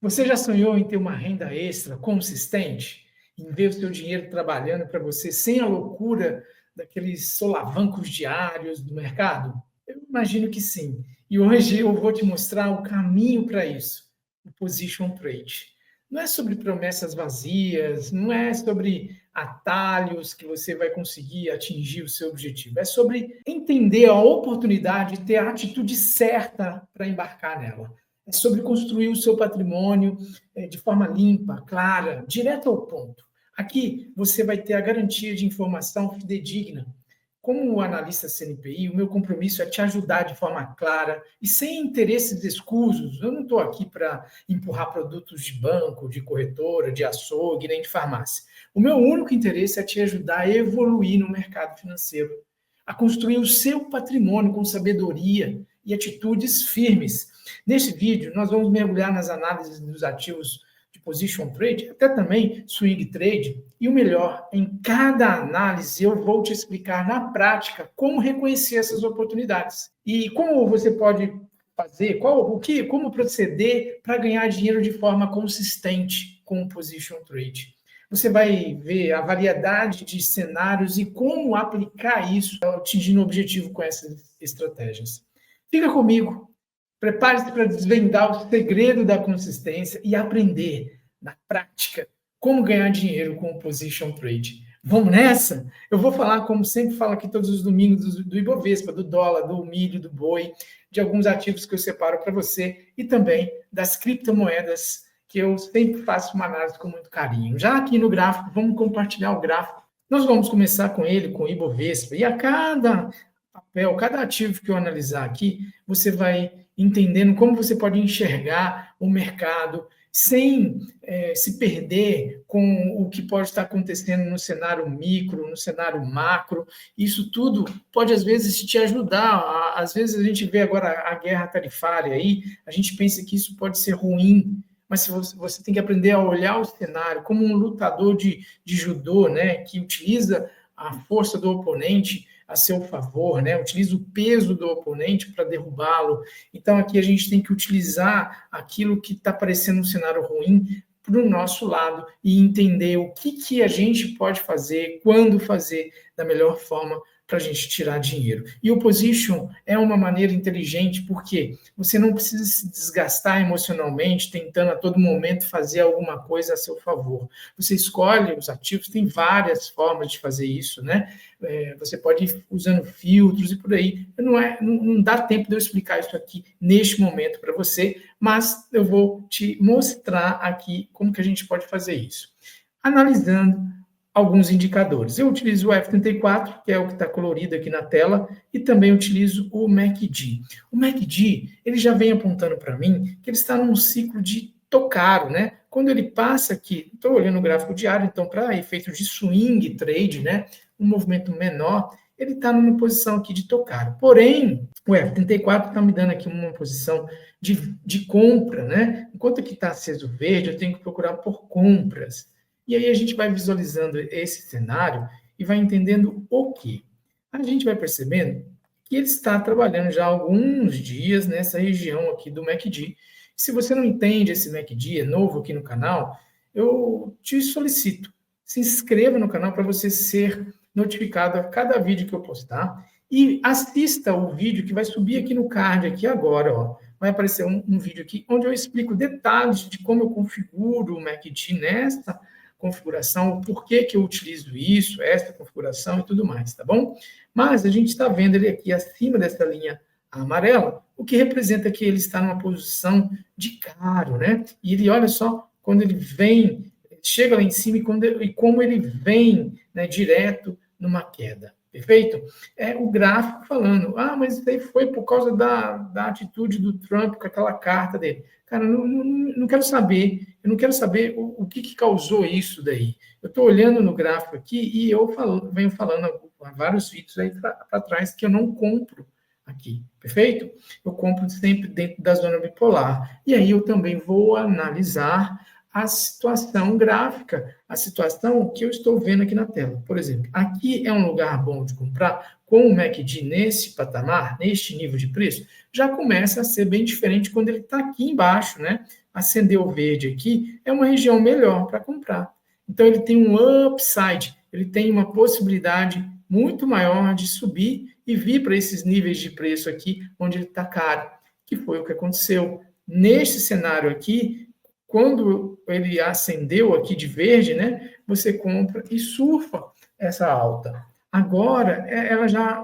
Você já sonhou em ter uma renda extra consistente? Em ver o seu dinheiro trabalhando para você sem a loucura daqueles solavancos diários do mercado? Eu imagino que sim. E hoje eu vou te mostrar o caminho para isso, o Position Trade. Não é sobre promessas vazias, não é sobre atalhos que você vai conseguir atingir o seu objetivo. É sobre entender a oportunidade e ter a atitude certa para embarcar nela. É sobre construir o seu patrimônio de forma limpa, clara, direto ao ponto. Aqui você vai ter a garantia de informação fidedigna. Como analista CNPI, o meu compromisso é te ajudar de forma clara e sem interesses escusos. Eu não estou aqui para empurrar produtos de banco, de corretora, de açougue, nem de farmácia. O meu único interesse é te ajudar a evoluir no mercado financeiro, a construir o seu patrimônio com sabedoria e atitudes firmes. Neste vídeo, nós vamos mergulhar nas análises dos ativos de position trade, até também swing trade, e o melhor, em cada análise eu vou te explicar na prática como reconhecer essas oportunidades e como você pode fazer, como proceder para ganhar dinheiro de forma consistente com o position trade. Você vai ver a variedade de cenários e como aplicar isso atingindo o objetivo com essas estratégias. Fica comigo, prepare-se para desvendar o segredo da consistência e aprender na prática como ganhar dinheiro com o Position Trade. Vamos nessa? Eu vou falar, como sempre falo aqui todos os domingos, do Ibovespa, do dólar, do milho, do boi, de alguns ativos que eu separo para você e também das criptomoedas, que eu sempre faço uma análise com muito carinho. Já aqui no gráfico, vamos compartilhar o gráfico. Nós vamos começar com ele, com o Ibovespa, e a cada papel, cada ativo que eu analisar aqui, você vai entendendo como você pode enxergar o mercado sem se perder com o que pode estar acontecendo no cenário micro, no cenário macro. Isso tudo pode, às vezes, te ajudar. Às vezes, a gente vê agora a guerra tarifária aí, a gente pensa que isso pode ser ruim, mas você tem que aprender a olhar o cenário como um lutador de judô, né, que utiliza a força do oponente a seu favor, né? Utiliza o peso do oponente para derrubá-lo. Então, aqui a gente tem que utilizar aquilo que está parecendo um cenário ruim para o nosso lado e entender o que a gente pode fazer, quando fazer da melhor forma para a gente tirar dinheiro. E o position é uma maneira inteligente, porque você não precisa se desgastar emocionalmente tentando a todo momento fazer alguma coisa a seu favor. Você escolhe os ativos, tem várias formas de fazer isso, né? Você pode ir usando filtros e por aí. Não dá tempo de eu explicar isso aqui neste momento para você, mas eu vou te mostrar aqui como que a gente pode fazer isso. Analisando alguns indicadores. Eu utilizo o F34, que é o que está colorido aqui na tela, e também utilizo o MACD. O MACD, ele já vem apontando para mim que ele está num ciclo de tocaro, né? Quando ele passa aqui, estou olhando o gráfico diário, então para efeitos de swing trade, né, um movimento menor, ele está numa posição aqui de tocaro. Porém, o F34 está me dando aqui uma posição de compra, né? Enquanto aqui está aceso verde, eu tenho que procurar por compras. E aí a gente vai visualizando esse cenário e vai entendendo o quê? A gente vai percebendo que ele está trabalhando já há alguns dias nessa região aqui do MACD. Se você não entende esse MACD, é novo aqui no canal, eu te solicito, se inscreva no canal para você ser notificado a cada vídeo que eu postar e assista o vídeo que vai subir aqui no card aqui agora, ó. Vai aparecer um vídeo aqui onde eu explico detalhes de como eu configuro o MACD nessa configuração, o porquê que eu utilizo isso, essa configuração e tudo mais, tá bom? Mas a gente está vendo ele aqui acima dessa linha amarela, o que representa que ele está numa posição de caro, né? E ele, olha só, quando ele vem, chega lá em cima e como ele vem, né, direto numa queda. Perfeito? É o gráfico falando, mas isso aí foi por causa da atitude do Trump com aquela carta dele. Cara, não quero saber, eu não quero saber o que causou isso daí. Eu estou olhando no gráfico aqui e eu venho falando há vários vídeos aí para trás que eu não compro aqui, perfeito? Eu compro sempre dentro da zona bipolar. E aí eu também vou analisar a situação gráfica, a situação que eu estou vendo aqui na tela. Por exemplo, aqui é um lugar bom de comprar com o MACD nesse patamar, neste nível de preço, já começa a ser bem diferente quando ele está aqui embaixo, né? acendeu verde aqui, é uma região melhor para comprar. Então, ele tem um upside, ele tem uma possibilidade muito maior de subir e vir para esses níveis de preço aqui, onde ele está caro, que foi o que aconteceu. Neste cenário aqui, quando ele acendeu aqui de verde, né, você compra e surfa essa alta. Agora,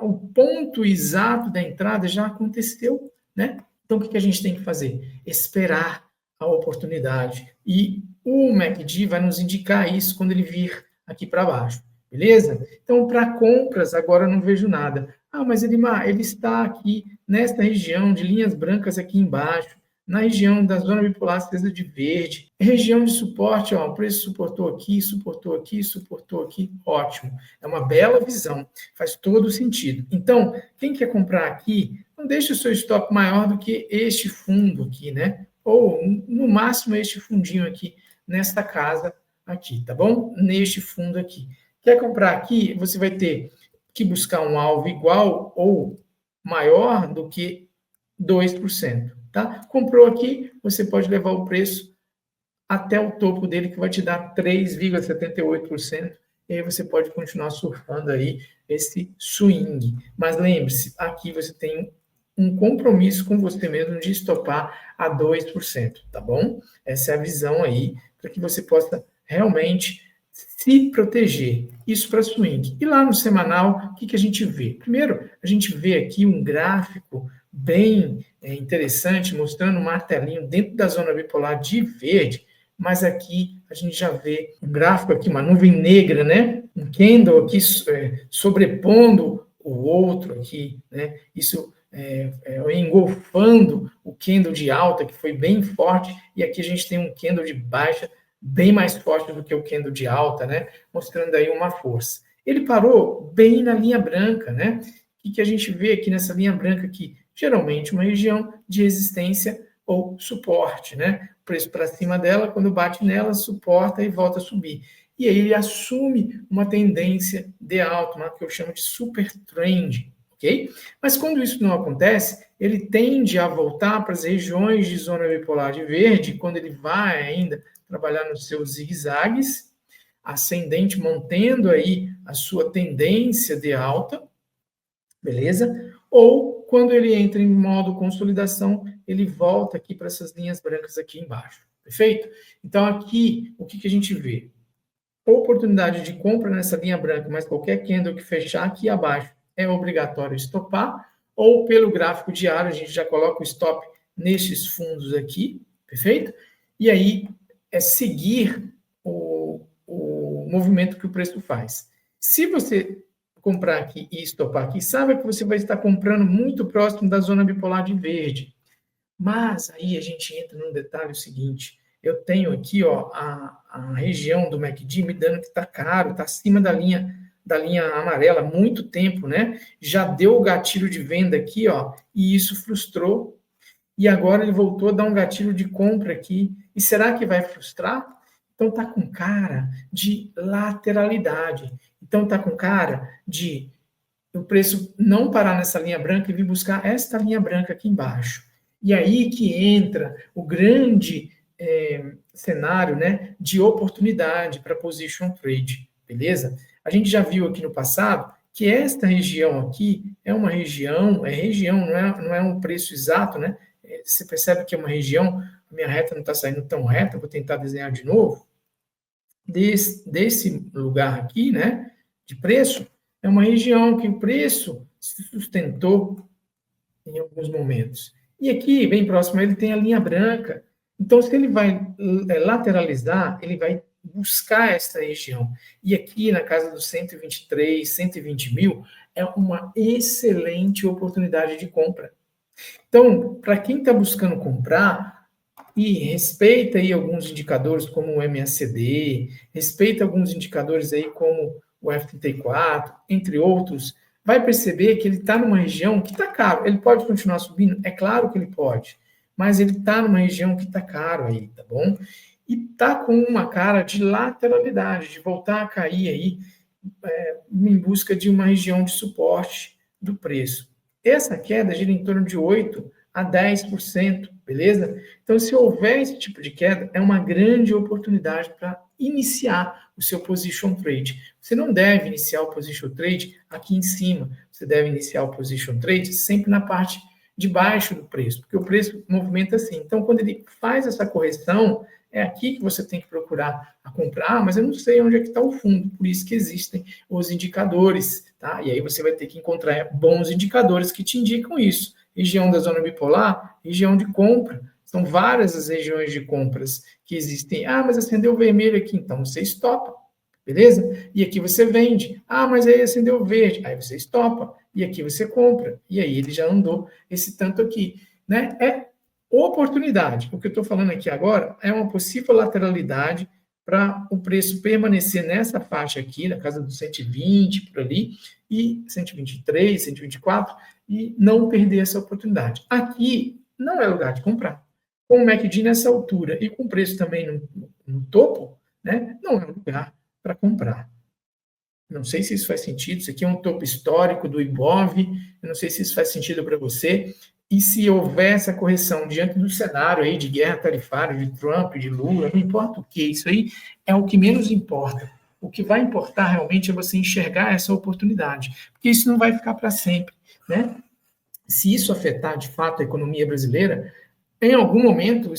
o ponto exato da entrada já aconteceu, né? Então, o que a gente tem que fazer? Esperar a oportunidade. E o MACD vai nos indicar isso quando ele vir aqui para baixo, beleza? Então, para compras, agora eu não vejo nada. Ah, mas Edmar, ele está aqui nesta região de linhas brancas aqui embaixo, na região da zona bipolar acesa de verde, região de suporte, ó, o preço suportou aqui, suportou aqui, suportou aqui, ótimo. É uma bela visão, faz todo sentido. Então, quem quer comprar aqui, não deixe o seu stop maior do que este fundo aqui, né? Ou, no máximo, este fundinho aqui, nesta casa aqui, tá bom? Neste fundo aqui. Quer comprar aqui, você vai ter que buscar um alvo igual ou maior do que 2%. Tá? Comprou aqui, você pode levar o preço até o topo dele, que vai te dar 3,78%, e aí você pode continuar surfando aí esse swing. Mas lembre-se, aqui você tem um compromisso com você mesmo de estopar a 2%, tá bom? Essa é a visão aí, para que você possa realmente se proteger. Isso para swing. E lá no semanal, o que a gente vê? Primeiro, a gente vê aqui um gráfico bem interessante, mostrando um martelinho dentro da zona bipolar de verde, mas aqui a gente já vê um gráfico aqui, uma nuvem negra, né? Um candle aqui sobrepondo o outro aqui, né? Isso engolfando o candle de alta, que foi bem forte, e aqui a gente tem um candle de baixa bem mais forte do que o candle de alta, né? Mostrando aí uma força. Ele parou bem na linha branca, né? O que a gente vê aqui nessa linha branca aqui? Geralmente uma região de resistência ou suporte, né? O preço para cima dela, quando bate nela, suporta e volta a subir. E aí ele assume uma tendência de alta, uma que eu chamo de super trend, ok? Mas quando isso não acontece, ele tende a voltar para as regiões de zona bipolar de verde, quando ele vai ainda trabalhar nos seus zigue-zagues, ascendente, mantendo aí a sua tendência de alta, beleza? Ou quando ele entra em modo consolidação, ele volta aqui para essas linhas brancas aqui embaixo, perfeito? Então aqui, o que a gente vê? Oportunidade de compra nessa linha branca, mas qualquer candle que fechar aqui abaixo é obrigatório estopar, ou pelo gráfico diário, a gente já coloca o stop nesses fundos aqui, perfeito? E aí é seguir o movimento que o preço faz. Se você comprar aqui e estopar aqui, saiba que você vai estar comprando muito próximo da zona bipolar de verde. Mas aí a gente entra num detalhe seguinte, eu tenho aqui ó, a região do MACD me dando que está caro, está acima da linha amarela há muito tempo, né? Já deu o gatilho de venda aqui, ó, e isso frustrou. E agora ele voltou a dar um gatilho de compra aqui. E será que vai frustrar? Então tá com cara de lateralidade. Então tá com cara de o preço não parar nessa linha branca e vir buscar esta linha branca aqui embaixo. E aí que entra o grande cenário, né, de oportunidade para position trade, beleza? A gente já viu aqui no passado que esta região aqui é uma região, não é um preço exato, né? Você percebe que é uma região, a minha reta não está saindo tão reta, vou tentar desenhar de novo. Desse lugar aqui, né, de preço, é uma região que o preço se sustentou em alguns momentos. E aqui, bem próximo, ele tem a linha branca. Então, se ele vai lateralizar, ele vai buscar essa região. E aqui, na casa dos 123, 120 mil, é uma excelente oportunidade de compra. Então, para quem está buscando comprar, e respeita aí alguns indicadores como o MACD, respeita alguns indicadores aí como o F34, entre outros, vai perceber que ele está numa região que está caro. Ele pode continuar subindo? É claro que ele pode, mas ele está numa região que está caro aí, tá bom? E está com uma cara de lateralidade, de voltar a cair aí em busca de uma região de suporte do preço. Essa queda gira em torno de 8 a 10%, beleza? Então, se houver esse tipo de queda, é uma grande oportunidade para iniciar o seu position trade. Você não deve iniciar o position trade aqui em cima, você deve iniciar o position trade sempre na parte de baixo do preço, porque o preço movimenta assim. Então, quando ele faz essa correção, é aqui que você tem que procurar a comprar, mas eu não sei onde é que está o fundo, por isso que existem os indicadores, tá? E aí você vai ter que encontrar bons indicadores que te indicam isso. Região da zona bipolar, região de compra. São várias as regiões de compras que existem. Ah, mas acendeu vermelho aqui, então você estopa, beleza? E aqui você vende. Ah, mas aí acendeu verde, aí você estopa. E aqui você compra. E aí ele já andou esse tanto aqui, né? É oportunidade. O que eu estou falando aqui agora é uma possível lateralidade para o preço permanecer nessa faixa aqui, na casa dos 120 por ali, e 123, 124, e não perder essa oportunidade. Aqui não é lugar de comprar. Com o MACD nessa altura e com o preço também no topo, né, não é lugar para comprar. Não sei se isso faz sentido. Isso aqui é um topo histórico do Ibov. Eu não sei se isso faz sentido para você. E se houver essa correção diante do cenário aí de guerra tarifária, de Trump, de Lula, não importa o que, isso aí é o que menos importa. O que vai importar realmente é você enxergar essa oportunidade, porque isso não vai ficar para sempre, né? Se isso afetar de fato a economia brasileira, em algum momento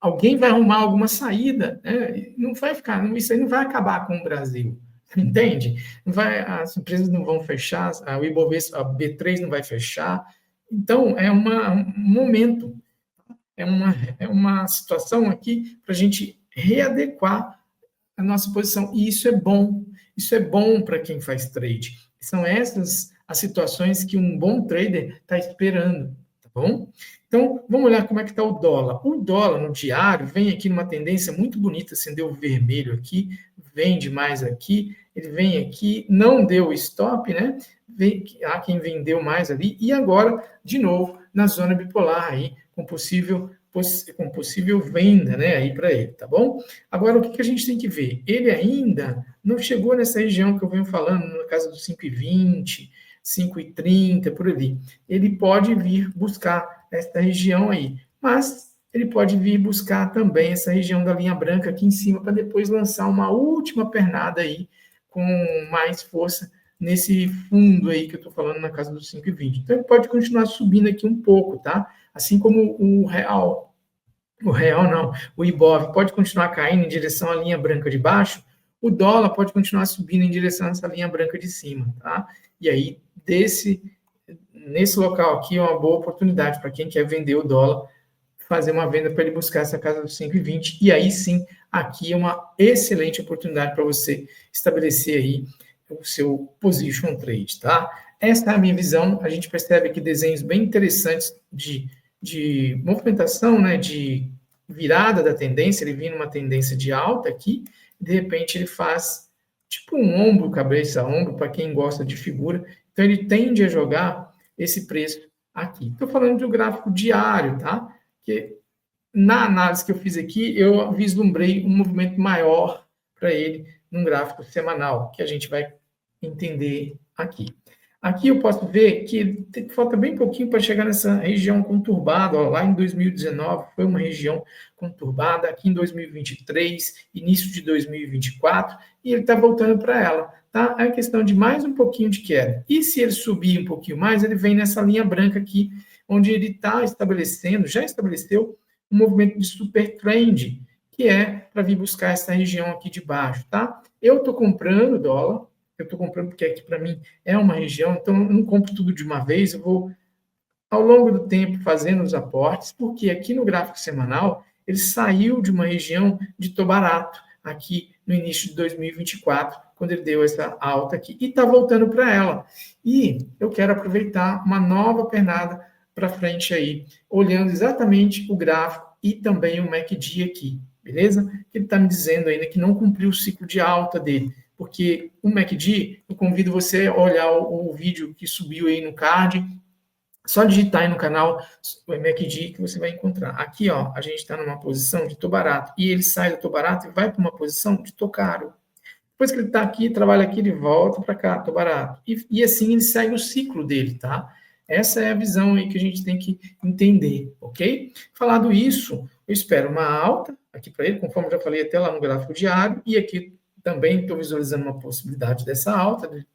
alguém vai arrumar alguma saída, né? Não vai ficar, isso aí não vai acabar com o Brasil, entende? Não vai, as empresas não vão fechar, o Ibovespa, a B3 não vai fechar. Então, um momento, é uma situação aqui para a gente readequar a nossa posição. E isso é bom. Isso é bom para quem faz trade. São essas as situações que um bom trader está esperando, tá bom? Então, vamos olhar como é que está o dólar. O dólar no diário vem aqui numa tendência muito bonita, acendeu o vermelho aqui, vende mais aqui, ele vem aqui, não deu stop, né? Há quem vendeu mais ali, e agora, de novo, na zona bipolar aí, com possível venda, né, aí para ele, tá bom? Agora, o que a gente tem que ver? Ele ainda não chegou nessa região que eu venho falando, na casa dos 5,20, 5,30, por ali. Ele pode vir buscar essa região aí, mas ele pode vir buscar também essa região da linha branca aqui em cima, para depois lançar uma última pernada aí, com mais força, nesse fundo aí que eu estou falando, na casa dos 5,20. Então, ele pode continuar subindo aqui um pouco, tá? Assim como o real não, o Ibov pode continuar caindo em direção à linha branca de baixo, o dólar pode continuar subindo em direção a essa linha branca de cima, tá? E aí, nesse local aqui, é uma boa oportunidade para quem quer vender o dólar, fazer uma venda para ele buscar essa casa dos 5,20, e aí sim, aqui é uma excelente oportunidade para você estabelecer aí o seu position trade, tá? Essa é a minha visão. A gente percebe aqui desenhos bem interessantes de movimentação, né, de virada da tendência. Ele vinha numa tendência de alta aqui, de repente ele faz tipo um ombro, cabeça, ombro, para quem gosta de figura. Então ele tende a jogar esse preço aqui. Estou falando do gráfico diário, tá? Que na análise que eu fiz aqui, eu vislumbrei um movimento maior para ele num gráfico semanal, que a gente vai entender aqui. Aqui eu posso ver que falta bem pouquinho para chegar nessa região conturbada. Ó, lá em 2019 foi uma região conturbada, aqui em 2023, início de 2024, e ele está voltando para ela. Tá? É questão de mais um pouquinho de queda. E se ele subir um pouquinho mais, ele vem nessa linha branca aqui, onde ele está estabelecendo, já estabeleceu um movimento de super trend, que é para vir buscar essa região aqui de baixo. Tá? Eu estou comprando dólar, eu estou comprando porque aqui para mim é uma região, então eu não compro tudo de uma vez, eu vou ao longo do tempo fazendo os aportes, porque aqui no gráfico semanal ele saiu de uma região de tô barato, aqui no início de 2024, quando ele deu essa alta aqui, e está voltando para ela. E eu quero aproveitar uma nova pernada para frente aí, olhando exatamente o gráfico e também o MACD aqui, beleza? Ele está me dizendo ainda que não cumpriu o ciclo de alta dele, porque o MACD, eu convido você a olhar o vídeo que subiu aí no card, só digitar aí no canal o MACD que você vai encontrar. Aqui, ó, a gente está numa posição de tô barato, e ele sai do tô barato e vai para uma posição de tô caro. Depois que ele está aqui, trabalha aqui, ele volta para cá, tô barato. E assim ele segue o ciclo dele, tá? Essa é a visão aí que a gente tem que entender, ok? Falado isso, eu espero uma alta aqui para ele, conforme eu já falei até lá no gráfico diário, e aqui também estou visualizando uma possibilidade dessa alta, de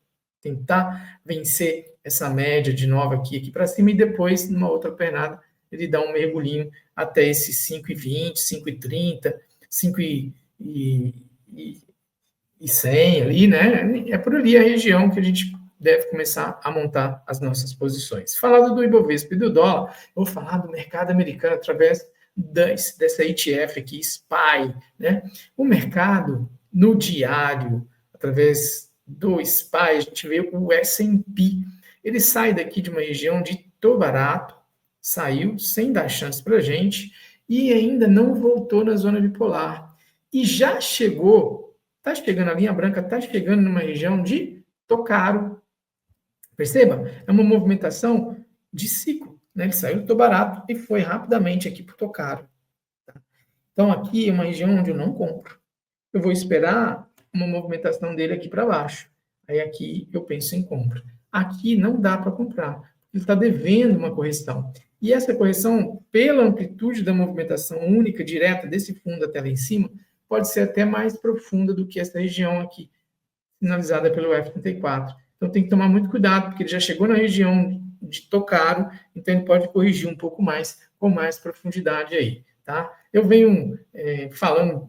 tentar vencer essa média de nova aqui para cima, e depois, numa outra pernada, ele dá um mergulhinho até esse 5,20, 5,30, 5,100 ali, né? É por ali a região que a gente deve começar a montar as nossas posições. Falando do Ibovespa e do dólar, eu vou falar do mercado americano através dessa ETF aqui, SPY, né? O mercado, no diário, através do SPY, a gente vê o S&P. Ele sai daqui de uma região de tô barato, saiu sem dar chance para a gente, e ainda não voltou na zona bipolar. E já chegou, está chegando a linha branca, está chegando numa região de tô caro. Perceba? É uma movimentação de ciclo, né? Ele saiu do tô barato e foi rapidamente aqui para o tô caro. Tá? Então, aqui é uma região onde eu não compro. Eu vou esperar uma movimentação dele aqui para baixo. Aí aqui eu penso em compra. Aqui não dá para comprar. Ele está devendo uma correção. E essa correção, pela amplitude da movimentação única, direta, desse fundo até lá em cima, pode ser até mais profunda do que essa região aqui, sinalizada pelo F34. Então tem que tomar muito cuidado, porque ele já chegou na região de tô caro, então ele pode corrigir um pouco mais, com mais profundidade aí, tá? Eu venho falando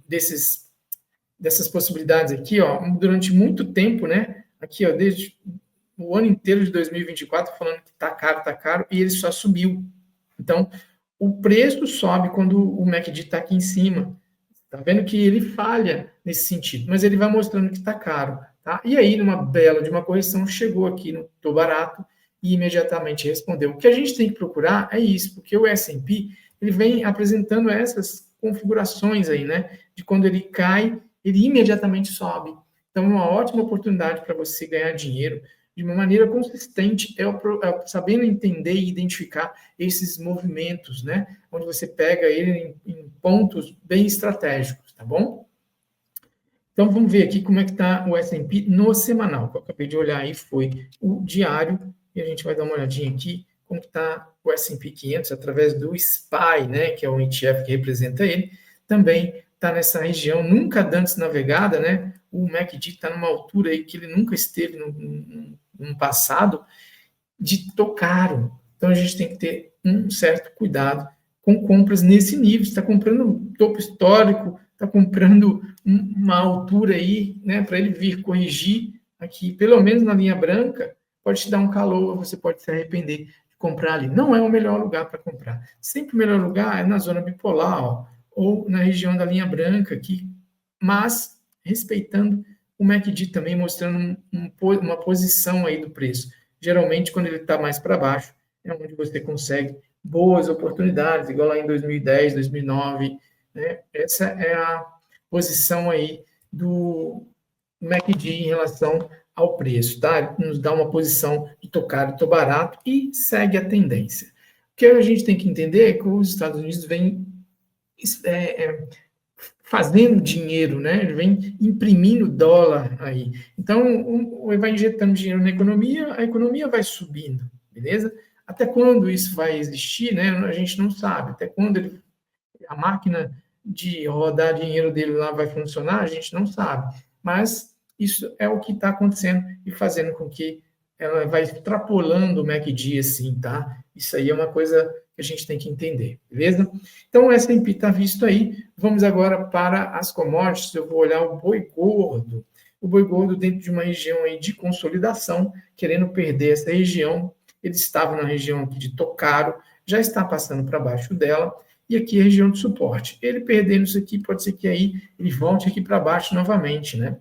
dessas possibilidades aqui, ó, durante muito tempo, né? Aqui, ó, desde o ano inteiro de 2024, falando que tá caro, e ele só subiu. Então, o preço sobe quando o MACD está aqui em cima. Tá vendo que ele falha nesse sentido, mas ele vai mostrando que está caro, tá? E aí, numa bela de uma correção, chegou aqui no tô barato e imediatamente respondeu. O que a gente tem que procurar é isso, porque o S&P, ele vem apresentando essas configurações aí, né? De quando ele cai, ele imediatamente sobe. Então, uma ótima oportunidade para você ganhar dinheiro de uma maneira consistente, sabendo entender e identificar esses movimentos, né? Onde você pega ele em pontos bem estratégicos, tá bom? Então, vamos ver aqui como é que está o S&P no semanal. O que eu acabei de olhar aí foi o diário, e a gente vai dar uma olhadinha aqui como está o S&P 500 através do SPY, né? Que é o ETF que representa ele. Também está nessa região nunca antes navegada, né? O MACD está numa altura aí que ele nunca esteve no passado, de tô caro. Então, a gente tem que ter um certo cuidado com compras nesse nível. Você está comprando topo histórico, está comprando uma altura aí, né, para ele vir corrigir aqui, pelo menos na linha branca, pode te dar um calor, você pode se arrepender de comprar ali. Não é o melhor lugar para comprar. Sempre o melhor lugar é na zona bipolar, ó, ou na região da linha branca aqui, mas respeitando o MACD também, mostrando uma posição aí do preço. Geralmente, quando ele está mais para baixo, é onde você consegue boas oportunidades, igual lá em 2010, 2009, né? Essa é a posição aí do MACD em relação ao preço, tá? Nos dá uma posição de tô caro, tô barato e segue a tendência. O que a gente tem que entender é que os Estados Unidos vêm fazendo dinheiro, né? Ele vem imprimindo dólar aí. Então, ele vai injetando dinheiro na economia, a economia vai subindo, beleza? Até quando isso vai existir, né? A gente não sabe. Até quando a máquina de rodar dinheiro dele lá vai funcionar, a gente não sabe. Mas isso é o que está acontecendo e fazendo com que ela vai extrapolando o MACD, assim, tá? Isso aí é uma coisa que a gente tem que entender, beleza? Então, o S&P está visto aí. Vamos agora para as commodities. Eu vou olhar o boi gordo. O boi gordo dentro de uma região aí de consolidação, querendo perder essa região. Ele estava na região aqui de tô caro, já está passando para baixo dela, e aqui a região de suporte. Ele perdendo isso aqui, pode ser que aí ele volte aqui para baixo novamente, né?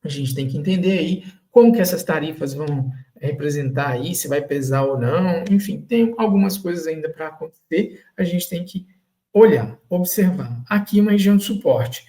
A gente tem que entender aí como que essas tarifas vão representar aí, se vai pesar ou não, enfim, tem algumas coisas ainda para acontecer, a gente tem que olhar, observar. Aqui uma região de suporte.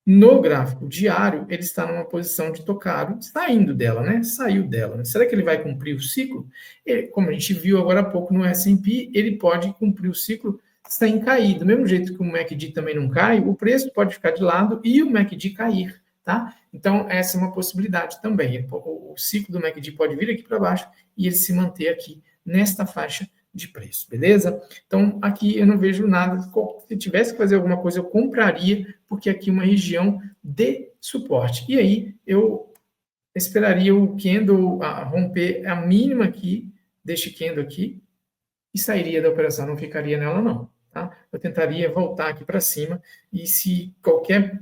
No gráfico diário, ele está numa posição de tô caro, saindo dela, né? Saiu dela. Né? Será que ele vai cumprir o ciclo? Ele, como a gente viu agora há pouco no S&P, ele pode cumprir o ciclo sem cair. Do mesmo jeito que o MACD também não cai, o preço pode ficar de lado e o MACD cair. tá? Então, essa é uma possibilidade também. O ciclo do MACD pode vir aqui para baixo e ele se manter aqui nesta faixa de preço, beleza? Então, aqui eu não vejo nada. Se tivesse que fazer alguma coisa, eu compraria, porque aqui é uma região de suporte. E aí, eu esperaria o candle romper a mínima aqui, deste candle aqui, e sairia da operação, não ficaria nela não, tá? Eu tentaria voltar aqui para cima, e se qualquer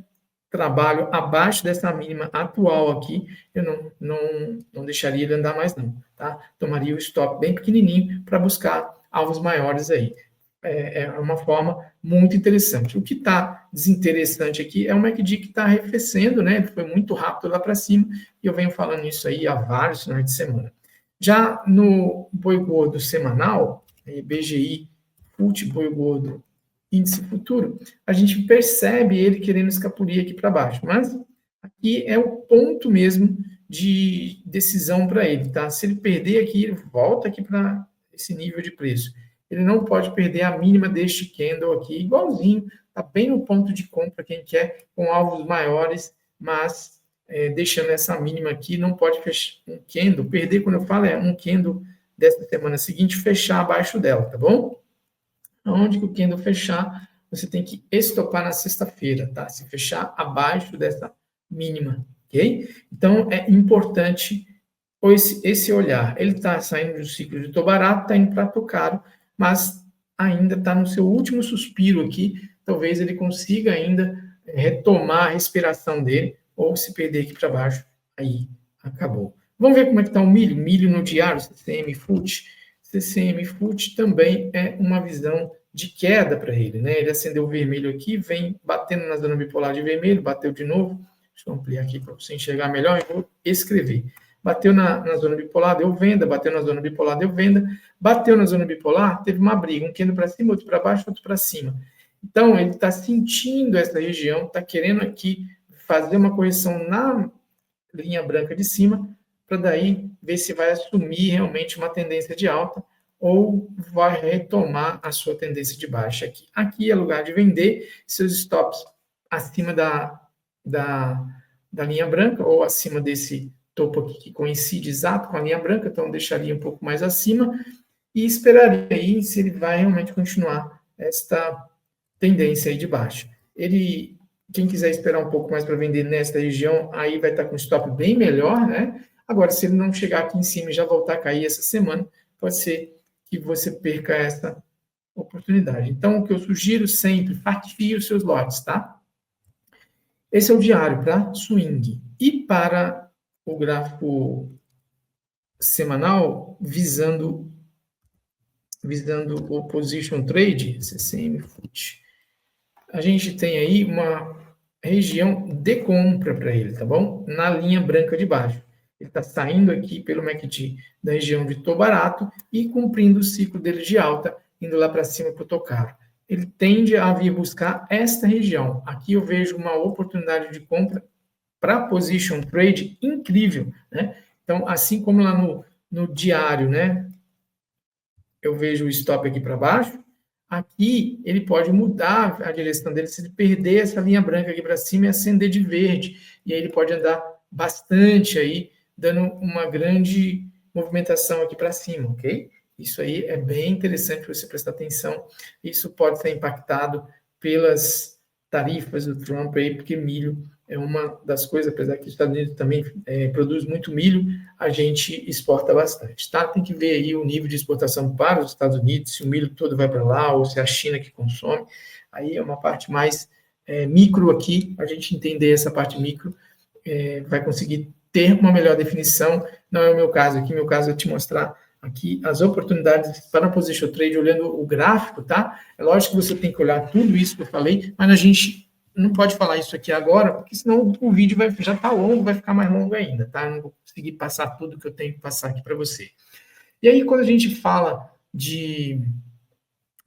trabalho abaixo dessa mínima atual aqui, eu não deixaria ele andar mais não, tá? Tomaria o stop bem pequenininho para buscar alvos maiores aí. É uma forma muito interessante. O que está desinteressante aqui é o MACD que está arrefecendo, né? Ele foi muito rápido lá para cima, e eu venho falando isso aí há vários finais de semana. Já no boi gordo semanal, BGI, FUT, boi gordo, índice futuro, a gente percebe ele querendo escapulir aqui para baixo, mas aqui é o ponto mesmo de decisão para ele, tá? Se ele perder aqui, ele volta aqui para esse nível de preço. Ele não pode perder a mínima deste candle aqui, igualzinho, está bem no ponto de compra, quem quer, com alvos maiores, mas deixando essa mínima aqui, não pode fechar um candle, perder, quando eu falo, é um candle dessa semana seguinte, fechar abaixo dela, tá bom? Onde que o candle fechar, você tem que estopar na sexta-feira, tá? Se fechar abaixo dessa mínima, ok? Então, é importante esse olhar. Ele está saindo do ciclo de tô barato, está indo para tô caro, mas ainda está no seu último suspiro aqui, talvez ele consiga ainda retomar a respiração dele, ou se perder aqui para baixo, aí acabou. Vamos ver como é que está o milho? Milho no diário, CCM FUT. CCM FUT também é uma visão de queda para ele, né? Ele acendeu o vermelho aqui, vem batendo na zona bipolar de vermelho, bateu de novo. Deixa eu ampliar aqui para você enxergar melhor e vou escrever. Bateu na zona bipolar, deu venda, bateu na zona bipolar, deu venda, bateu na zona bipolar, teve uma briga, um candle para cima, outro para baixo, outro para cima. Então, ele está sentindo essa região, está querendo aqui fazer uma correção na linha branca de cima, para daí ver se vai assumir realmente uma tendência de alta ou vai retomar a sua tendência de baixa aqui. Aqui é lugar de vender seus stops acima da linha branca ou acima desse topo aqui que coincide exato com a linha branca, então deixaria um pouco mais acima e esperaria aí se ele vai realmente continuar esta tendência aí de baixa. Quem quiser esperar um pouco mais para vender nesta região, aí vai estar com um stop bem melhor, né? Agora, se ele não chegar aqui em cima e já voltar a cair essa semana, pode ser que você perca essa oportunidade. Então, o que eu sugiro sempre, fatiie os seus lotes, tá? Esse é o diário para swing. E para o gráfico semanal, visando o position trade, CCM FUT, a gente tem aí uma região de compra para ele, tá bom? Na linha branca de baixo. Ele está saindo aqui pelo MACD da região de tô barato e cumprindo o ciclo dele de alta, indo lá para cima para o tô caro. Ele tende a vir buscar esta região. Aqui eu vejo uma oportunidade de compra para position trade incrível, né? Então, assim como lá no diário, né? Eu vejo o stop aqui para baixo, aqui ele pode mudar a direção dele se ele perder essa linha branca aqui para cima e acender de verde. E aí ele pode andar bastante aí, dando uma grande movimentação aqui para cima, ok? Isso aí é bem interessante você prestar atenção. Isso pode ser impactado pelas tarifas do Trump aí, porque milho é uma das coisas, apesar que os Estados Unidos também produz muito milho, a gente exporta bastante, tá? Tem que ver aí o nível de exportação para os Estados Unidos, se o milho todo vai para lá ou se é a China que consome. Aí é uma parte mais micro aqui, a gente entender essa parte micro, vai conseguir ter uma melhor definição. Não é o meu caso aqui, meu caso é te mostrar aqui as oportunidades para a position trade olhando o gráfico, tá? É lógico que você tem que olhar tudo isso que eu falei, mas a gente não pode falar isso aqui agora, porque senão o vídeo já está longo, vai ficar mais longo ainda, tá? Eu não vou conseguir passar tudo que eu tenho que passar aqui para você. E aí, quando a gente fala de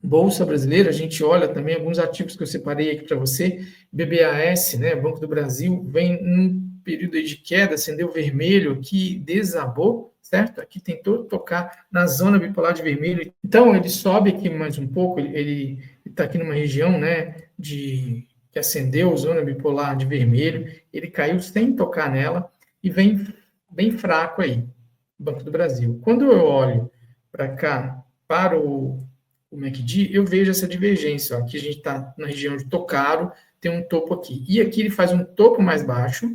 Bolsa Brasileira, a gente olha também alguns ativos que eu separei aqui para você. BBAS, né, Banco do Brasil, vem num período de queda, acendeu vermelho aqui, desabou, certo? Aqui tentou tocar na zona bipolar de vermelho. Então, ele sobe aqui mais um pouco, ele está aqui numa região, né, que acendeu zona bipolar de vermelho, ele caiu sem tocar nela e vem bem fraco aí, Banco do Brasil. Quando eu olho para cá, para o MACD, eu vejo essa divergência. Ó. Aqui a gente está na região de Tocaro, tem um topo aqui. E aqui ele faz um topo mais baixo,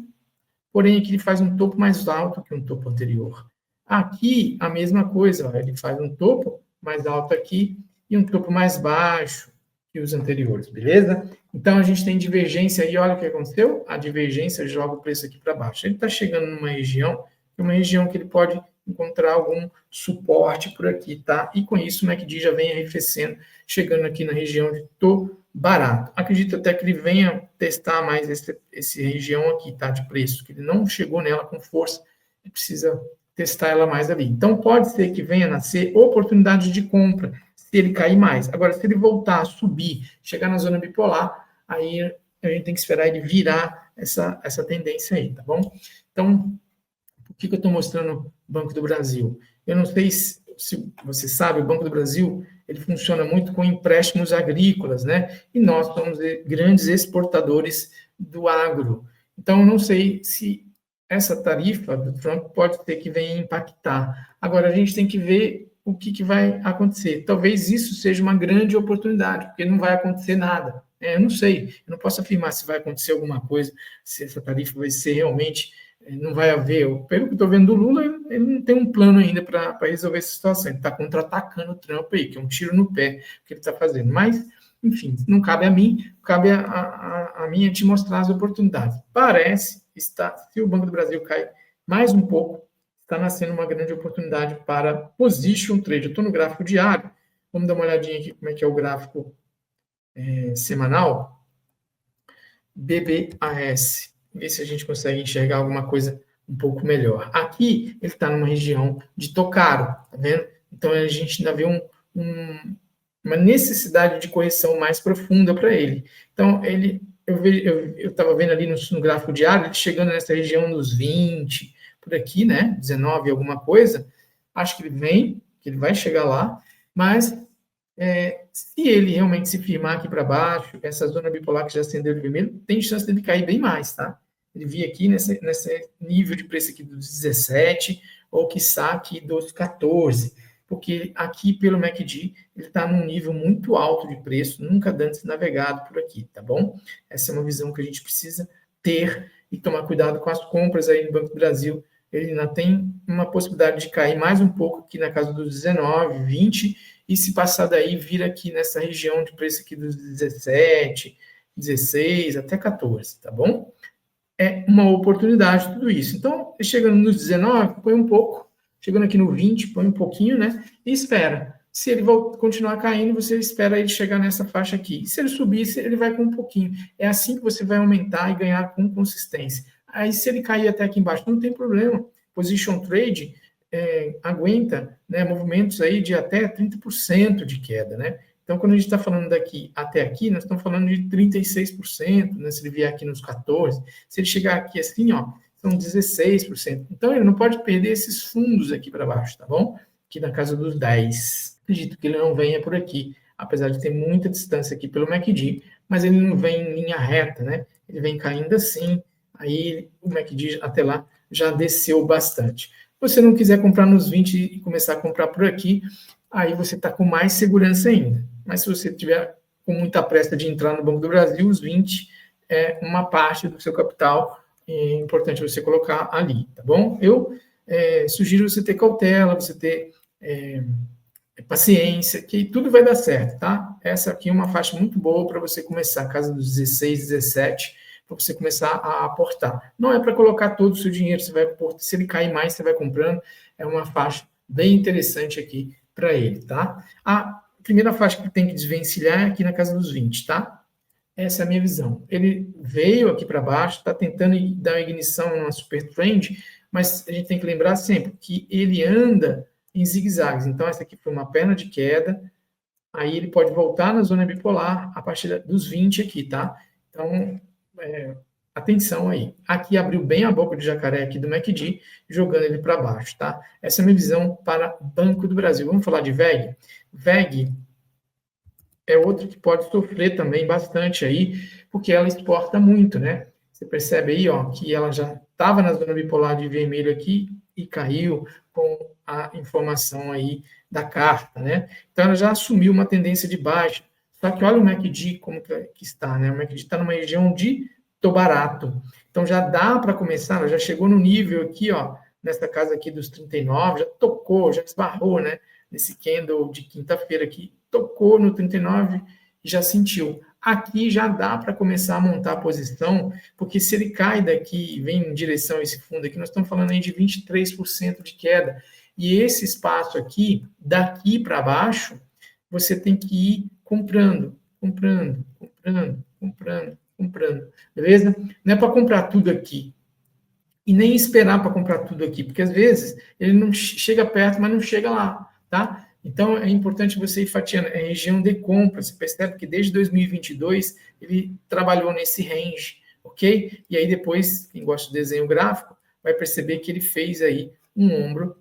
porém aqui ele faz um topo mais alto que um topo anterior. Aqui, a mesma coisa, ó, ele faz um topo mais alto aqui e um topo mais baixo que os anteriores, beleza? Então, a gente tem divergência aí, olha o que aconteceu, a divergência joga o preço aqui para baixo. Ele está chegando numa região, que ele pode encontrar algum suporte por aqui, tá? E com isso o MACD já vem arrefecendo, chegando aqui na região de tô barato. Acredito até que ele venha testar mais essa região aqui, tá? De preço, que ele não chegou nela com força, ele precisa testar ela mais ali. Então, pode ser que venha a nascer oportunidade de compra, se ele cair mais. Agora, se ele voltar a subir, chegar na zona bipolar, aí a gente tem que esperar ele virar essa tendência aí, tá bom? Então, por que eu estou mostrando o Banco do Brasil? Eu não sei se você sabe, o Banco do Brasil, ele funciona muito com empréstimos agrícolas, né? E nós somos grandes exportadores do agro. Então, eu não sei se essa tarifa do Trump pode ter que venha impactar. Agora, a gente tem que ver o que vai acontecer. Talvez isso seja uma grande oportunidade, porque não vai acontecer nada. Eu não sei, eu não posso afirmar se vai acontecer alguma coisa, se essa tarifa vai ser realmente, não vai haver. Pelo que eu estou vendo do Lula, ele não tem um plano ainda para resolver essa situação. Ele está contra-atacando o Trump aí, que é um tiro no pé que ele está fazendo. Mas, enfim, não cabe a mim, cabe a mim te mostrar as oportunidades. Parece, se o Banco do Brasil cai mais um pouco, está nascendo uma grande oportunidade para position trade. Eu estou no gráfico diário. Vamos dar uma olhadinha aqui como é que é o gráfico semanal. BBAS. Ver se a gente consegue enxergar alguma coisa um pouco melhor. Aqui, ele está numa região de Tocaro, tá vendo? Então, a gente ainda vê uma necessidade de correção mais profunda para ele. Então, eu estava vendo ali no gráfico diário, ele chegando nessa região dos 20, por aqui, né? 19 alguma coisa. Acho que ele vai chegar lá, mas se ele realmente se firmar aqui para baixo, essa zona bipolar que já acendeu de vermelho, tem chance dele cair bem mais, tá? Ele vir aqui nesse nível de preço aqui dos 17, ou quiçá aqui dos 14, porque aqui pelo MACD ele está num nível muito alto de preço, nunca antes navegado por aqui, tá bom? Essa é uma visão que a gente precisa ter e tomar cuidado com as compras aí no Banco do Brasil. Ele ainda tem uma possibilidade de cair mais um pouco aqui na casa dos 19, 20, e se passar daí, vir aqui nessa região de preço aqui dos 17, 16, até 14, tá bom? É uma oportunidade tudo isso. Então, chegando nos 19, põe um pouco, chegando aqui no 20, põe um pouquinho, né? E espera. Se ele continuar caindo, você espera ele chegar nessa faixa aqui. E se ele subir, ele vai com um pouquinho. É assim que você vai aumentar e ganhar com consistência. Aí, se ele cair até aqui embaixo, não tem problema. Position trade aguenta, né, movimentos aí de até 30% de queda, né? Então, quando a gente está falando daqui até aqui, nós estamos falando de 36%, né, se ele vier aqui nos 14%, se ele chegar aqui assim, ó, são 16%. Então, ele não pode perder esses fundos aqui para baixo, tá bom? Aqui na casa dos 10%. Acredito que ele não venha por aqui, apesar de ter muita distância aqui pelo MACD, mas ele não vem em linha reta, né? Ele vem caindo assim, aí o MACD até lá já desceu bastante. Se você não quiser comprar nos 20 e começar a comprar por aqui, aí você está com mais segurança ainda. Mas se você tiver com muita pressa de entrar no Banco do Brasil, os 20 é uma parte do seu capital, é importante você colocar ali, tá bom? Eu sugiro você ter cautela, você ter paciência, que tudo vai dar certo, tá? Essa aqui é uma faixa muito boa para você começar, casa dos 16, 17, para você começar a aportar. Não é para colocar todo o seu dinheiro, você vai aportar, se ele cair mais, você vai comprando, é uma faixa bem interessante aqui para ele, tá? A primeira faixa que tem que desvencilhar é aqui na casa dos 20, tá? Essa é a minha visão. Ele veio aqui para baixo, está tentando dar uma ignição numa super trend, mas a gente tem que lembrar sempre que ele anda em zigue-zagues. Então, essa aqui foi uma perna de queda, aí ele pode voltar na zona bipolar a partir dos 20 aqui, tá? Então, atenção aí. Aqui abriu bem a boca de jacaré aqui do MACD, jogando ele para baixo, tá? Essa é a minha visão para Banco do Brasil. Vamos falar de VEG? VEG é outra que pode sofrer também bastante aí, porque ela exporta muito, né? Você percebe aí, ó, que ela já estava na zona bipolar de vermelho aqui e caiu com a informação aí da carta, né? Então, ela já assumiu uma tendência de baixa. Só que olha o MACD como que está, né? O MACD está numa região de tô barato. Então, já dá para começar, ela já chegou no nível aqui, ó, nessa casa aqui dos 39, já tocou, já esbarrou, né? Nesse candle de quinta-feira aqui, tocou no 39 e já sentiu. Aqui já dá para começar a montar a posição, porque se ele cai daqui e vem em direção a esse fundo aqui, nós estamos falando aí de 23% de queda. E esse espaço aqui, daqui para baixo, você tem que ir comprando, comprando, comprando, comprando, comprando, beleza? Não é para comprar tudo aqui. E nem esperar para comprar tudo aqui, porque às vezes ele não chega perto, mas não chega lá, tá? Então é importante você ir fatiando. É região de compra. Você percebe que desde 2022 ele trabalhou nesse range, ok? E aí depois, quem gosta de desenho gráfico, vai perceber que ele fez aí um ombro,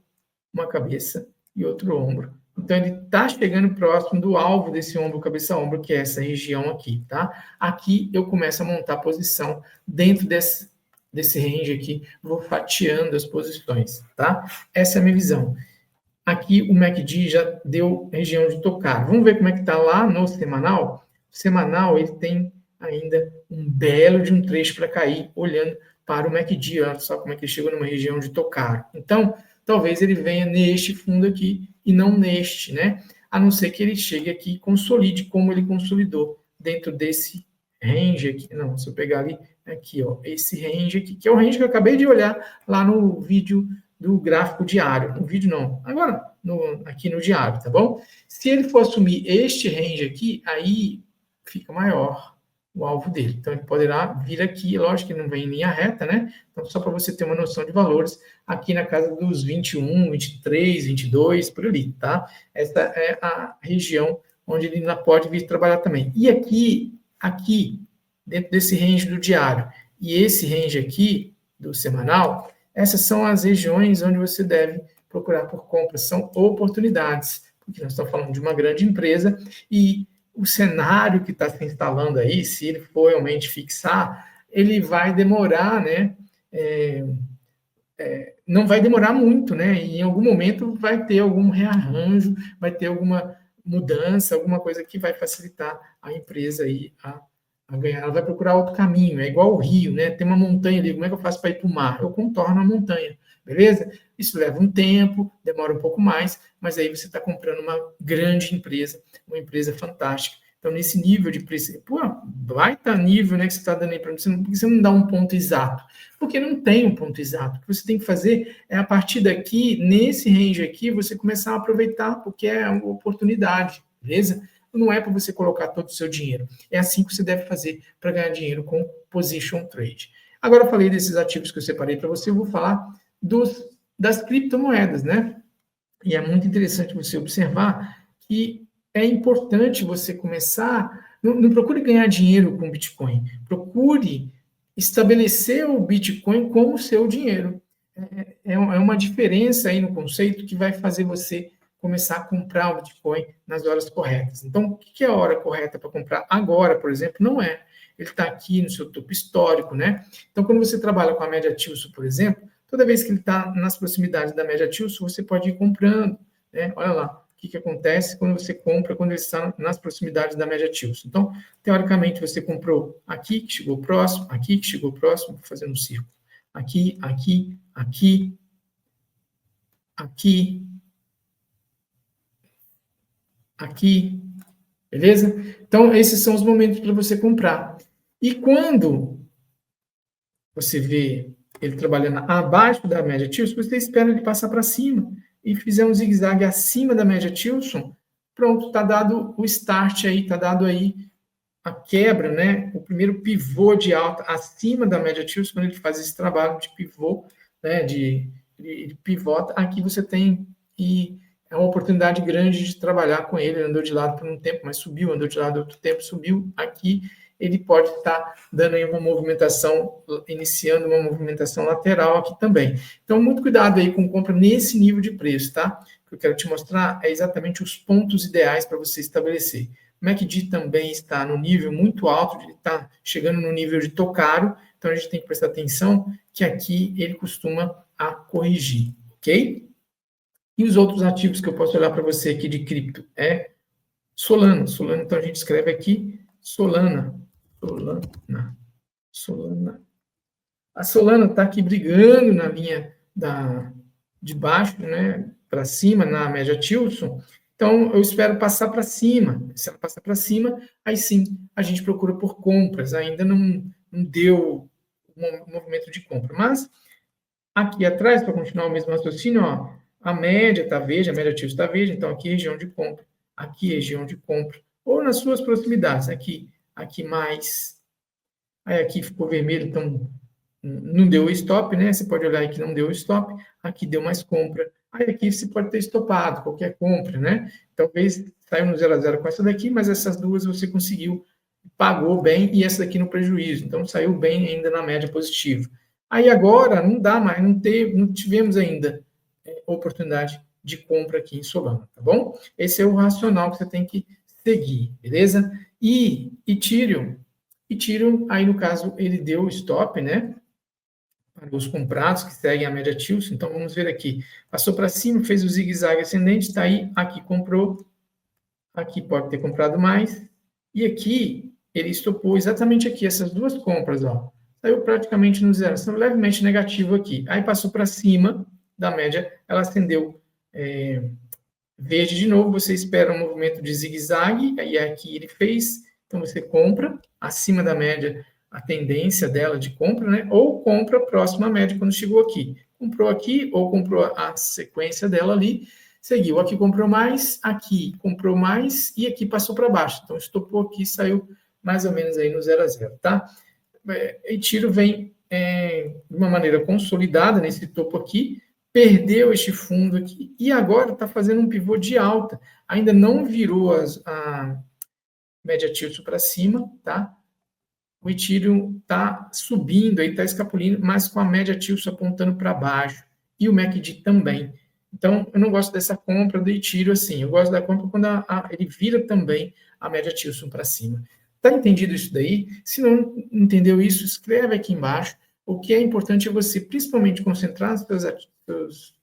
uma cabeça e outro ombro. Então, ele está chegando próximo do alvo desse ombro, cabeça-ombro, que é essa região aqui, tá? Aqui eu começo a montar a posição dentro desse range aqui, vou fatiando as posições, tá? Essa é a minha visão. Aqui o MACD já deu região de tocar. Vamos ver como é que está lá no semanal? O semanal, ele tem ainda um belo de um trecho para cair, olhando para o MACD, olha só como é que ele chegou numa região de tocar. Então, talvez ele venha neste fundo aqui e não neste, né? A não ser que ele chegue aqui e consolide como ele consolidou dentro desse range aqui. Não, se eu pegar ali, aqui, ó, esse range aqui, que é o range que eu acabei de olhar lá no vídeo do gráfico diário. No vídeo não, agora aqui no diário, tá bom? Se ele for assumir este range aqui, aí fica maior o alvo dele. Então, ele poderá vir aqui, lógico que não vem em linha reta, né? Então, só para você ter uma noção de valores, aqui na casa dos 21, 23, 22, por ali, tá? Essa é a região onde ele ainda pode vir trabalhar também. E aqui, dentro desse range do diário, e esse range aqui do semanal, essas são as regiões onde você deve procurar por compras, são oportunidades, porque nós estamos falando de uma grande empresa e o cenário que está se instalando aí, se ele for realmente fixar, ele vai demorar, né? Não vai demorar muito, né? E em algum momento vai ter algum rearranjo, vai ter alguma mudança, alguma coisa que vai facilitar a empresa aí a ganhar. Ela vai procurar outro caminho, é igual o rio, né? Tem uma montanha ali, como é que eu faço para ir para o mar? Eu contorno a montanha, beleza? Isso leva um tempo, demora um pouco mais, mas aí você está comprando uma grande empresa, uma empresa fantástica. Então, nesse nível de preço, pô, baita nível, né, que você está dando aí para mim, por que você não dá um ponto exato? Porque não tem um ponto exato. O que você tem que fazer é, a partir daqui, nesse range aqui, você começar a aproveitar, porque é uma oportunidade, beleza? Não é para você colocar todo o seu dinheiro. É assim que você deve fazer para ganhar dinheiro com position trade. Agora eu falei desses ativos que eu separei para você, eu vou falar das criptomoedas, né? E é muito interessante você observar que é importante você começar. Não procure ganhar dinheiro com Bitcoin. Procure estabelecer o Bitcoin como seu dinheiro. É uma diferença aí no conceito que vai fazer você começar a comprar o Bitcoin nas horas corretas. Então, o que é a hora correta para comprar? Agora, por exemplo, não é. Ele está aqui no seu topo histórico, né? Então, quando você trabalha com a média Tilson, por exemplo, toda vez que ele está nas proximidades da média Tilson, você pode ir comprando, né? Olha lá, o que acontece quando você compra, quando ele está nas proximidades da média Tilson. Então, teoricamente, você comprou aqui, que chegou próximo, aqui, que chegou próximo, vou fazer um círculo. Aqui, aqui, aqui, aqui, aqui, beleza? Então, esses são os momentos para você comprar. E quando você vê ele trabalhando abaixo da média Tilson, você espera ele passar para cima e fizer um zigue-zague acima da média Tilson, pronto, está dado o start aí, está dado aí a quebra, né? O primeiro pivô de alta acima da média Tilson, quando ele faz esse trabalho de pivô, né? De pivota, aqui você tem e é uma oportunidade grande de trabalhar com ele. Ele andou de lado por um tempo, mas subiu, andou de lado outro tempo, subiu. Aqui ele pode estar dando aí uma movimentação, iniciando uma movimentação lateral aqui também. Então, muito cuidado aí com compra nesse nível de preço, tá? O que eu quero te mostrar é exatamente os pontos ideais para você estabelecer. O MACD também está no nível muito alto, ele está chegando no nível de Tocaro, então a gente tem que prestar atenção que aqui ele costuma a corrigir, ok? E os outros ativos que eu posso olhar para você aqui de cripto é Solana. Solana, então a gente escreve aqui Solana. Solana. A Solana está aqui brigando na linha de baixo, né, para cima, na média Tilson. Então, eu espero passar para cima. Se ela passar para cima, aí sim a gente procura por compras. Ainda não deu um movimento de compra. Mas aqui atrás, para continuar o mesmo raciocínio, ó, a média está verde, a média Tilson está verde, então aqui região de compra, aqui região de compra, ou nas suas proximidades, aqui mais, aí aqui ficou vermelho, então não deu stop, né? Você pode olhar aí que não deu stop, aqui deu mais compra, aí aqui você pode ter estopado qualquer compra, né? Talvez saiu no 0 a 0 com essa daqui, mas essas duas você conseguiu, pagou bem, e essa daqui no prejuízo, então saiu bem ainda na média positiva. Aí agora não dá mais, não tivemos ainda oportunidade de compra aqui em Solana, tá bom? Esse é o racional que você tem que seguir, beleza? E Ethereum, aí no caso ele deu stop, né? Para os comprados que seguem a média Tilson, então vamos ver aqui, passou para cima, fez o zigue-zague ascendente, está aí, aqui comprou, aqui pode ter comprado mais, e aqui ele estopou exatamente aqui, essas duas compras, ó, saiu praticamente no zero, são levemente negativo aqui, aí passou para cima da média, ela acendeu verde de novo, você espera um movimento de zigue-zague, aí aqui ele fez, então você compra acima da média, a tendência dela de compra, né? Ou compra próxima à média quando chegou aqui. Comprou aqui, ou comprou a sequência dela ali, seguiu. Aqui comprou mais, aqui comprou mais, e aqui passou para baixo. Então, estopou aqui, saiu mais ou menos aí no 0 a 0, tá? E tiro vem de uma maneira consolidada nesse topo aqui, perdeu este fundo aqui, e agora está fazendo um pivô de alta. Ainda não virou a média Tilson para cima, tá? O Ethereum está subindo, está escapulindo, mas com a média Tilson apontando para baixo. E o MACD também. Então, eu não gosto dessa compra do Ethereum assim. Eu gosto da compra quando ele vira também a média Tilson para cima. Está entendido isso daí? Se não entendeu isso, escreve aqui embaixo. O que é importante é você, principalmente, concentrar os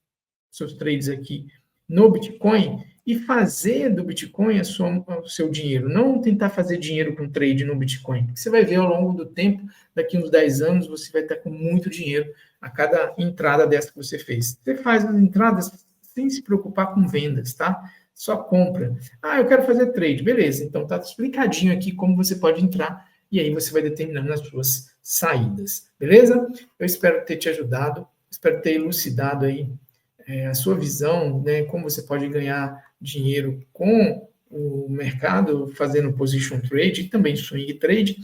seus trades aqui no Bitcoin e fazer do Bitcoin o seu dinheiro. Não tentar fazer dinheiro com trade no Bitcoin. Você vai ver ao longo do tempo, daqui uns 10 anos, você vai estar com muito dinheiro a cada entrada dessa que você fez. Você faz as entradas sem se preocupar com vendas, tá? Só compra. Ah, eu quero fazer trade. Beleza, então tá explicadinho aqui como você pode entrar e aí você vai determinando as suas saídas. Beleza? Eu espero ter te ajudado, espero ter elucidado aí a sua visão, né, como você pode ganhar dinheiro com o mercado, fazendo position trade e também swing trade,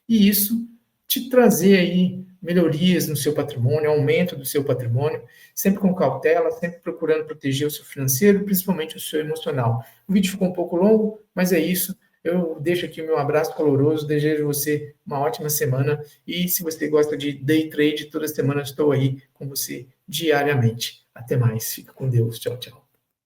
e isso te trazer aí melhorias no seu patrimônio, aumento do seu patrimônio, sempre com cautela, sempre procurando proteger o seu financeiro, principalmente o seu emocional. O vídeo ficou um pouco longo, mas é isso. Eu deixo aqui o meu abraço caloroso, desejo você uma ótima semana e se você gosta de day trade, toda semana estou aí com você diariamente. Até mais, fica com Deus, tchau, tchau.